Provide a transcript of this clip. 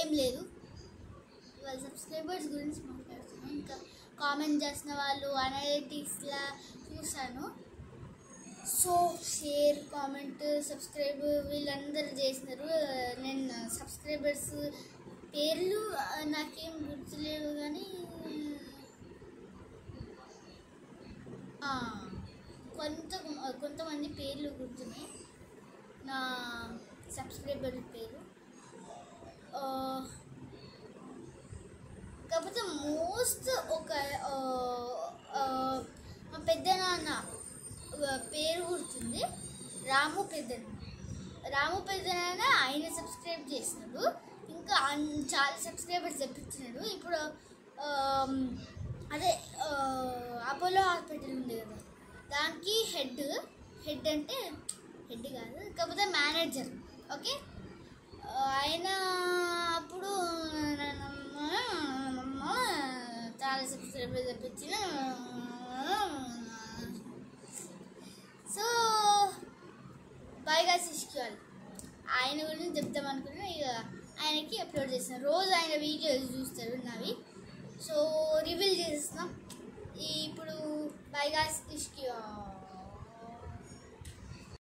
ఏం లేదు, వాళ్ళ సబ్స్క్రైబర్స్ గురించి మాట్లాడుతున్నాను. ఇంకా కామెంట్ చేసిన వాళ్ళు అనలిటిక్స్లా చూసాను. సో షేర్, కామెంట్, సబ్స్క్రైబ్ వీళ్ళందరూ చేసినారు. నేను సబ్స్క్రైబర్స్ పేర్లు నాకేం గుర్తులేవు, కానీ కొంతమంది పేర్లు గుర్తున్నాయి, నా సబ్స్క్రైబర్ పేరు. కాకపోతే మోస్ట్ మా పెద్దనాన్న పేరు గుర్తుంది, రాము పెద్దనాన్న. ఆయన సబ్స్క్రైబ్ చేసినాడు, ఇంకా చాలా సబ్స్క్రైబర్స్ తెప్పించినాడు. ఇప్పుడు అదే అపోలో హాస్పిటల్ ఉంది కదా, దానికి హెడ్ అంటే హెడ్ కాదు, కాకపోతే మేనేజర్. ఓకే, ఆయన అప్పుడు చాలా సబ్స్క్రైబర్స్ తెప్పించిన. సో పైగా శిష్యులు ఆయన గురించి చెప్తాం అనుకున్నా. ఇక ఆయనకి అప్లోడ్ చేసిన రోజు ఆయన వీడియోస్ చూస్తారు నావి. సో రివీల్ చేస్తున్నాం ఇప్పుడు పైగా శిష్యు